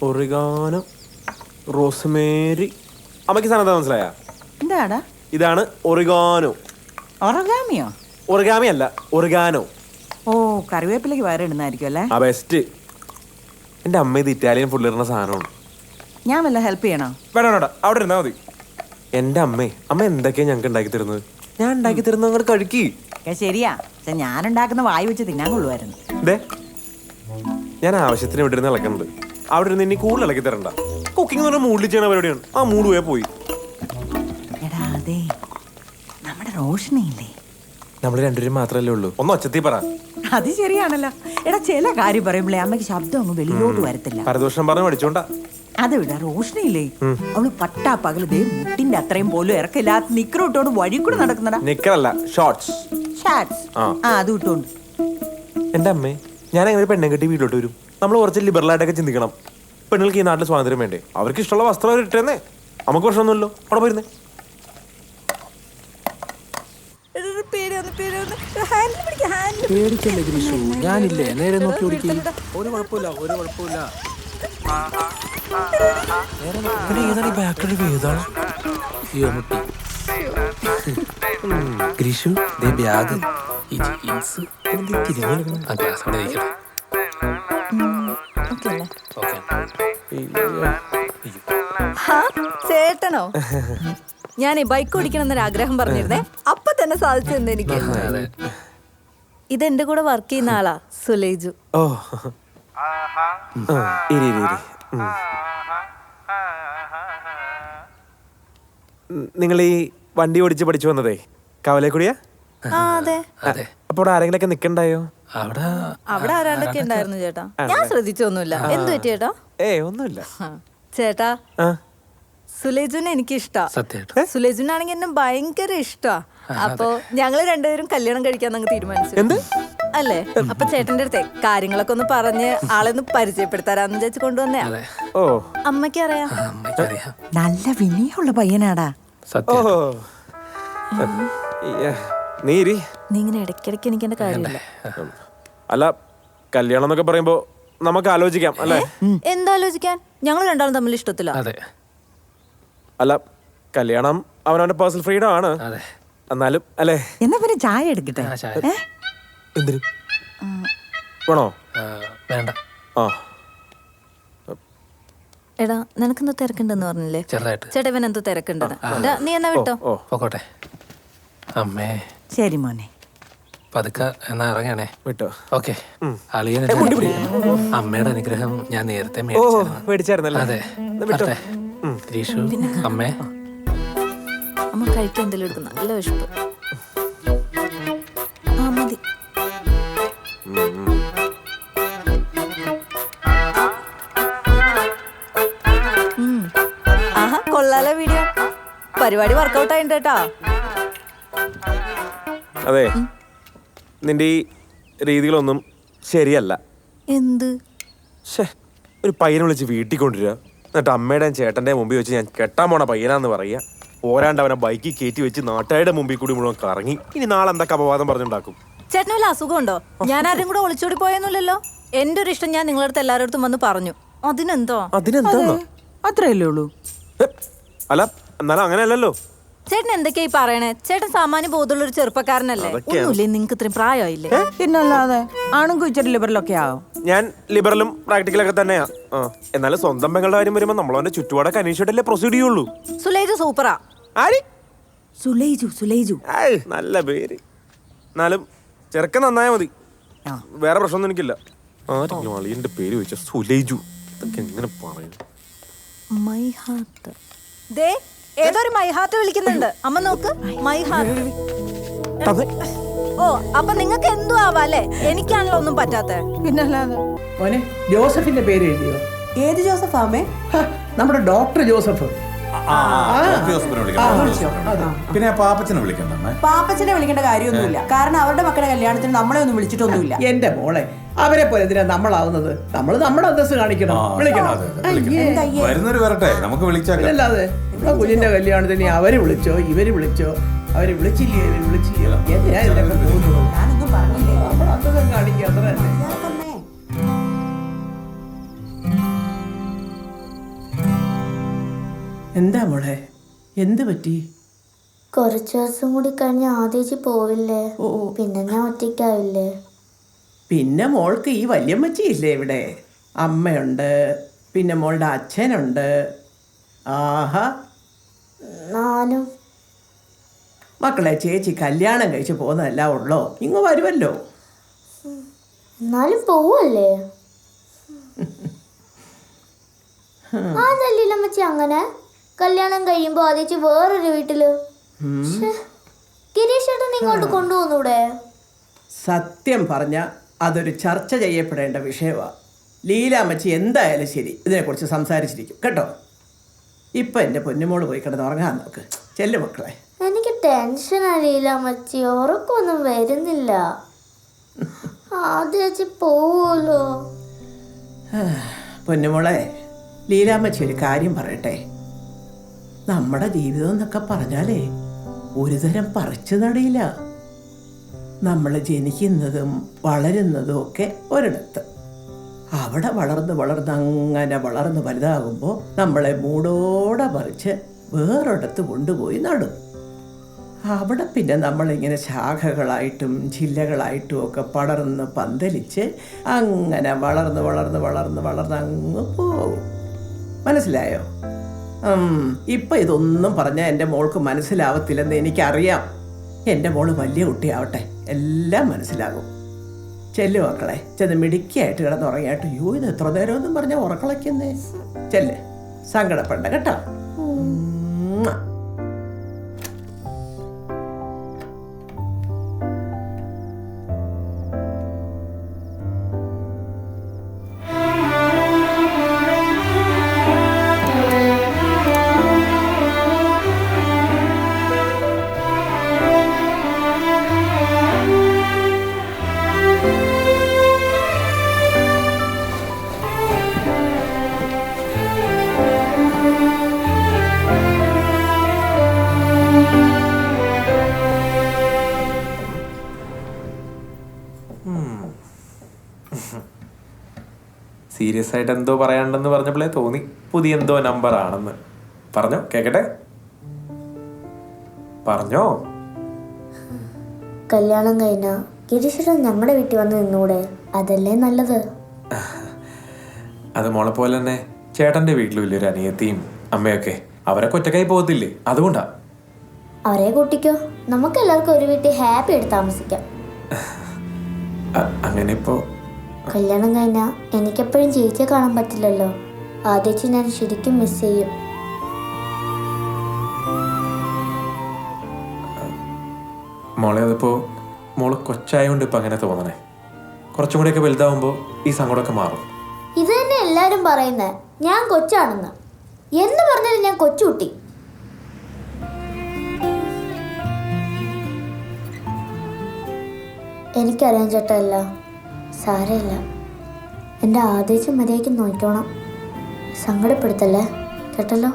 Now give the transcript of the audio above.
Oregano, Rosemary. അമ്മയ്ക്ക് സാധനം എന്താ മനസ്സിലായ? എന്താടാ? ഇതാണ് ഒറിഗാനോ. ഒറിഗാമിയോ? ഒറിഗാമി അല്ല, ഒറിഗാനോ. ഓ, കറിവേപ്പിലേക്ക് വേറെ ഇടുന്നതായിരിക്കും അല്ലേ? ആ ബെസ്റ്റ്. എൻ്റെ അമ്മ ഇത് ഇറ്റാലിയൻ ഫുഡ് ഇടുന്ന സാധനമാണ്. ഞാൻ വല്ല ഹെൽപ്പ് ചെയ്യണോ? വേണ്ട വേണ്ട, അവിടെ ഇരുന്നാ മതി. എൻ്റെ അമ്മ എന്തൊക്കെയാ ഞങ്ങൾക്ക് ഉണ്ടാക്കി തരുന്നത്? ഞാൻ ഉണ്ടാക്കി തരുന്നത് അങ്ങോട്ട് കഴിക്കി. ശരിയാ, പക്ഷെ ഞാൻ ഉണ്ടാക്കുന്ന വായി വെച്ച് തിന്നാൻ കൊള്ളുമായിരുന്നു. ഇതേ ഞാൻ ആവശ്യത്തിന് ഇവിടെ ഇരുന്ന് ഇളക്കുന്നുണ്ട്. അവിടെ ഇരുന്ന് ഇനി കൂടുതൽ ഇളക്കി തരണ്ട. കുക്കിംഗ് എന്ന് പറഞ്ഞാൽ മൂഡിൽ ചെയ്യണ പരിപാടിയാണ്. ആ മൂഡ് പോയി. എടാ അതെ, നമ്മുടെ റോഷനില്ലേ? നമ്മൾ രണ്ടുപേരും മാത്രമല്ലേ ഉള്ളൂ. ഒന്ന് ഒച്ചത്തി പറ. അത് ശരിയാണല്ലോ. എടാ ചില കാര്യം പറയുമ്പോഴേ അമ്മയ്ക്ക് ശബ്ദം അങ്ങ് വെളിയിലോട്ട് വരത്തില്ല. പരദോഷം പറഞ്ഞ് പഠിച്ചോണ്ടാ. അത് വിടാ, റോഷനില്ലേ അവള് പട്ടാ പകല് ദേ മുട്ടിന്റെ അത്രയും പോലും ഇറക്കില്ലാത്ത നിക്കറിട്ടോണ്ട് വഴി കൂടെ നടക്കുന്നടാ. നിക്കറല്ല, ഷോർട്സ്. അത് ഇട്ടോണ്ട്. എൻ്റെ അമ്മേ, ഞാൻ എങ്ങനെ പെണ്ണെ കെട്ടി വീട്ടിലോട്ട് വരും? നമ്മൾ കുറച്ച് ലിബറലായിട്ടൊക്കെ ചിന്തിക്കണം. പെണ്ണുങ്ങൾക്ക് ഈ നാട്ടിൽ സ്വാതന്ത്ര്യം വേണ്ടേ? അവർക്ക് ഇഷ്ടമുള്ള വസ്ത്രം അവർ ഇട്ടേന്നേ. നമുക്ക് പ്രശ്നമൊന്നുമല്ലോ. അവിടെ പോയിരുന്നേ. പേടിക്കല്ലേ ഗ്രീഷു, ഞാനില്ലേ നേരെ നോക്കി ഓടിക്കും. ഒരു കുഴപ്പമില്ല, ഒരു കുഴപ്പമില്ല. ഗ്രീഷു ബാഗ്, ഈ ജീൻസ്, ആ ഗ്ലാസ് അവിടെ വയ്ക്കണം. ചേട്ടനോ? ഞാനേ ബൈക്ക് ഓടിക്കണം എന്നൊരു ആഗ്രഹം പറഞ്ഞിരുന്നേ, അപ്പൊ തന്നെ സാധിച്ചു തന്നെ എനിക്ക്. ഇതെന്റെ കൂടെ വർക്ക് ചെയ്യുന്ന ആളാ, സുലേജു. ഓ, നിങ്ങൾ ഈ വണ്ടി ഓടിച്ച് പഠിച്ചു വന്നതേ കവലേക്കൂടിയാ? അതെ. അപ്പോൾ ആരെങ്കിലൊക്കെ നിക്കണ്ടായോ? അവിടെ ആരാണ്ടൊക്കെ ഉണ്ടായിരുന്നു ചേട്ടാ. ഞാൻ ശ്രദ്ധിച്ചൊന്നുമില്ല. എന്ത് പറ്റി ചേട്ടാ? ഒന്നുമില്ല ചേട്ടാ. സുലേജുനെ എനിക്ക് ഇഷ്ടാ. സുലേജുനാണെങ്കിൽ എന്നെ ഭയങ്കര ഇഷ്ടാ. അപ്പൊ ഞങ്ങള് രണ്ടുപേരും കല്യാണം കഴിക്കാൻ അങ്ങ് തീരുമാനിച്ചു. അല്ലേ? അപ്പൊ ചേട്ടന്റെ അടുത്തെ കാര്യങ്ങളൊക്കെ ഒന്ന് പറഞ്ഞ് ആളൊന്ന് പരിചയപ്പെടുത്താറാന്ന് വിചാരിച്ചു കൊണ്ടുവന്നേ. ഓ, അമ്മയ്ക്ക് അറിയാം. നല്ല വിനയുള്ള പയ്യനാടാ. നീ ഇങ്ങനെ ഇടയ്ക്കിടയ്ക്ക് എനിക്ക് എന്റെ കാര്യമില്ല. അല്ല, കല്യാണം എന്നൊക്കെ പറയുമ്പോ നമുക്ക് ആലോചിക്കാം അല്ലേ? എന്താലോചിക്കാൻ? ഞങ്ങൾ രണ്ടാളും തമ്മിൽ ഇഷ്ടത്തില്ല. അല്ല, കല്യാണം അവനവന്റെ പേഴ്സണൽ ഫ്രീഡം ആണ്. എന്നാലും അല്ലേ? എന്നാ പിന്നെ ചായ എടുക്കട്ടെ. എന്തിനു വേണോ? വേണ്ട. ആ, എടാ, നിനക്കെന്തോ തിരക്കുണ്ടെന്ന് പറഞ്ഞില്ലേ? ചേട്ടാ, ഇവൻ എന്തോ തിരക്കുണ്ടെന്ന്. നീ എന്നാ വിട്ടോ. പോട്ടെ അമ്മേ. ശരി മോനെ, പതുക്കെ എന്നാ ഇറങ്ങണേ. വിട്ടോ. ഓക്കെ. അമ്മയുടെ അനുഗ്രഹം ഞാൻ നേരത്തെ മേടിച്ചായിരുന്നല്ലേ? അതെ. ഗ്രീഷു, അമ്മേ. അമ്മ കഴിക്കാൻ എന്തെങ്കിലും എടുക്കും. നല്ല വിശപ്പ്. ആ മതി. ആഹാ, കൊള്ളാലോ വീഡിയോ. പരിപാടി വർക്കൗട്ട് ആയിട്ടുണ്ട് കേട്ടാ. അതെ, നിന്റെ ഈ രീതികളൊന്നും ശരിയല്ല. എന്ത്? ഒരു പയ്യനെ വിളിച്ച് വീട്ടിൽ കൊണ്ടുവരിക, എന്നിട്ട് അമ്മയുടെയും ചേട്ടൻ്റെ മുമ്പിൽ വെച്ച് ഞാൻ കെട്ടാൻ പോണ പയ്യനാന്ന് പറയുക. പോരാണ്ട് അവനെ ബൈക്കിൽ കയറ്റി വെച്ച് നാട്ടുകാരുടെ മുമ്പിൽ കൂടി മുഴുവൻ കറങ്ങി. ഇനി നാളെ എന്തൊക്കെ അപവാദം പറഞ്ഞുണ്ടാക്കും? ചേട്ടന് വല്ല അസുഖമുണ്ടോ? ഞാൻ ആരും കൂടെ ഒളിച്ചോടി പോയെന്നില്ലല്ലോ. എന്റെ ഒരു ഇഷ്ടം ഞാൻ നിങ്ങളുടെ അടുത്ത് എല്ലാവരുടെ വന്ന് പറഞ്ഞു. അതിനെന്തോ? അത്രയല്ലേ ഉള്ളൂ. അല്ല, എന്നാലും അങ്ങനെയല്ലല്ലോ. ചേട്ടൻ എന്തൊക്കെയായി പറയണേ? ചേട്ടൻ സാമാന്യ ബോധമുള്ള ഒരു ചെറുപ്പക്കാരനല്ലേ? ഒന്നുമില്ലേ, നിങ്ങൾക്ക് ഇത്രയും പ്രായമായില്ലേ? പിന്നല്ലാതെ ആണും ഇച്ചിരി ലിബറലൊക്കെ ആവും. ഞാൻ ലിബറലും പ്രാക്ടിക്കലൊക്കെ തന്നെയാ. എന്നാലും സ്വന്തം പെങ്ങളുടെ കാര്യം വരുമ്പോ നമ്മളവന്റെ ചുറ്റുപാടൊക്കെ അന്വേഷിച്ചിട്ടല്ലേ പ്രൊസീഡ് ചെയ്യുള്ളൂ. സുലേജു സൂപ്പറാ. സുലേജു നല്ല പേര്. എന്നാലും ചെറുക്കൻ നന്നായ മതി. വേറെ പ്രശ്നമൊന്നും എനിക്കില്ല. ആരെങ്കിലും അളിയന്റെ പേര് വെച്ച സുലേജു, ഇതൊക്കെ എങ്ങനെ പറയുന്നു? മൈഹാത്ത്. ദേ ഏതൊരു മൈഹാത്ത് വിളിക്കുന്നുണ്ട്. അമ്മ നോക്ക്, മൈഹാത്ത്. ഓ, അപ്പൊ നിങ്ങൾക്ക് എന്തോ ആവാല്ലേ? എനിക്കാണല്ലോ ഒന്നും പറ്റാത്ത. പിന്നല്ലാതെ. മോനെ, ജോസഫിന്റെ പേര് എഴുതിയോ? ഏത് ജോസഫ് ആമേ? നമ്മുടെ ഡോക്ടർ ജോസഫ്. പിന്നെ പാപ്പച്ചനെ വിളിക്കണ്ട. പാപ്പച്ചനെ വിളിക്കേണ്ട കാര്യമൊന്നുമില്ല. കാരണം അവരുടെ മക്കളുടെ കല്യാണത്തിന് നമ്മളെ ഒന്നും വിളിച്ചിട്ടൊന്നുമില്ല. എന്റെ മോളെ, അവരെ പോലെ എന്തിനാ നമ്മളാവുന്നത്? നമ്മൾ നമ്മുടെ അന്തസ് കാണിക്കണം, വിളിക്കണം. വരുന്നവര് വരട്ടെ, നമുക്ക് വിളിച്ചാൽ. അല്ലാതെ നമ്മുടെ കുഞ്ഞിന്റെ കല്യാണത്തിന് അവര് വിളിച്ചോ ഇവര് വിളിച്ചോ, അവര് വിളിച്ചില്ലേ ഇവര് വിളിച്ചില്ലയോ, എന്തിനാ ഇതിനൊക്കെ? എന്താ മോളെ, എന്ത് പറ്റി? കുറച്ചു ദിവസം കൂടി കഴിഞ്ഞ് ആദ്യേച്ചി പോവില്ലേ? ഓ പിന്നെ ഞാൻ ഒറ്റയ്ക്കാവില്ലേ? പിന്നെ മോൾക്ക് ഈ വല്യമ്മച്ചി ഇല്ലേ ഇവിടെ? അമ്മയുണ്ട്, പിന്നെ മോളുടെ അച്ഛനുണ്ട്. ആഹാ. നാനും മക്കളെ, ചേച്ചി കല്യാണം കഴിച്ച് പോകുന്നതല്ല ഉള്ളോ, ഇങ്ങ് വരുമല്ലോ. എന്നാലും പോവല്ലേ? അതല്ലേ അമ്മച്ചി അങ്ങനെ കല്യാണം കഴിയുമ്പോ ആദ്യേച്ചി വേറൊരു വീട്ടില് ഗിരീഷേട്ടൻ ഇങ്ങോട്ട് കൊണ്ടുപോന്നൂടെ? സത്യം പറഞ്ഞ അതൊരു ചർച്ച ചെയ്യപ്പെടേണ്ട വിഷയമാണ്. ലീലാമ്മച്ചി എന്തായാലും ശരി ഇതിനെക്കുറിച്ച് സംസാരിച്ചിരിക്കും കേട്ടോ. ഇപ്പം എൻ്റെ പൊന്നുമോള് പോയി കിടന്ന് ഉറങ്ങാൻ നോക്ക്. ചെല്ലു മക്കളെ. എനിക്ക് ടെൻഷൻ അറിയില്ല അമ്മച്ചി, ഉറക്കമൊന്നും വരുന്നില്ല. ആദ്യേച്ചി പോവുമല്ലോ. പൊന്നുമോളെ, ലീലാമ്മച്ചി ഒരു കാര്യം പറയട്ടെ. നമ്മുടെ ജീവിതം എന്നൊക്കെ പറഞ്ഞാലേ ഒരുതരം പറിച്ചു നടയില്ല. നമ്മൾ ജനിക്കുന്നതും വളരുന്നതും ഒക്കെ ഒരിടത്ത്. അവിടെ വളർന്ന് അങ്ങനെ വളർന്ന് വലുതാകുമ്പോൾ നമ്മളെ മൂടോടെ പറിച്ച് വേറൊരിടത്ത് കൊണ്ടുപോയി നടും. അവിടെ പിന്നെ നമ്മളിങ്ങനെ ശാഖകളായിട്ടും ചില്ലകളായിട്ടും ഒക്കെ പടർന്ന് പന്തലിച്ച് അങ്ങനെ വളർന്ന് അങ്ങ് പോകും. മനസ്സിലായോ? ഇപ്പം ഇതൊന്നും പറഞ്ഞാൽ എൻ്റെ മോൾക്ക് മനസ്സിലാവത്തില്ലെന്ന് എനിക്കറിയാം. എൻ്റെ മോള് വലിയ കുട്ടിയാവട്ടെ, എല്ലാം മനസ്സിലാകും. ചെല്ലു മക്കളെ, ചെന്ന് മിടുക്കിയായിട്ട് കിടന്നുറങ്ങിയായിട്ട്. യോ, ഇത് എത്ര നേരമൊന്നും പറഞ്ഞാൽ ഉറക്കളയ്ക്കുന്നേ. ചെല്ല്, സങ്കടപ്പെടണ്ട കേട്ടോ. സീരിയസ് ആയിട്ട് എന്തോ പറയാണ്ടെന്ന് പറഞ്ഞപ്പോഴേ തോന്നി പുതിയ എന്തോ നമ്പർ ആണെന്ന്. പറഞ്ഞോ, കേക്കട്ടെ. പറഞ്ഞോ. കല്യാണം കഴിഞ്ഞ ഗിരീഷേട്ടൻ നമ്മുടെ വീട്ടിൽ വന്ന് നിന്നൂടെ? അതല്ലേ നല്ലത്. അത് മോളെ പോലെ തന്നെ ചേട്ടന്റെ വീട്ടിൽ വലിയൊരു അനിയത്തിയും അമ്മയൊക്കെ, അവരൊക്കെ ഒറ്റക്കായി പോകത്തില്ലേ, അതുകൊണ്ടാ. അവരെ കൂട്ടിക്കോ, നമുക്ക് എല്ലാവർക്കും ഒരു വീട്ടിൽ ഹാപ്പി ആയിട്ട് താമസിക്കാം. അങ്ങനെ ഇപ്പോ കല്യാണം കഴിഞ്ഞാൽ എനിക്കെപ്പോഴും ചേച്ചിയെ കാണാൻ പറ്റില്ലല്ലോ. ആദ്യേച്ചി ഞാൻ ശരിക്കും മിസ് ചെയ്യും. മോളെ, അതിപ്പോ മോള് കൊച്ചായോണ്ട് ഇപ്പൊ അങ്ങനെ തോന്നണേ. കുറച്ചും കൂടെയൊക്കെ വലുതാവുമ്പോ ഈ സങ്കടമൊക്കെ മാറും. ഇത് തന്നെ എല്ലാരും പറയുന്നത്, ഞാൻ കൊച്ചാണെന്ന്. എന്ന് പറഞ്ഞാലും ഞാൻ കൊച്ചുകുട്ടി. എനിക്കറിയാൻ ചേട്ടല്ല, സാരമില്ല. എൻ്റെ ആദ്യേച്ചി മര്യാദയ്ക്ക് നോക്കണം, സങ്കടപ്പെടുത്തല്ലേ കേട്ടല്ലോ.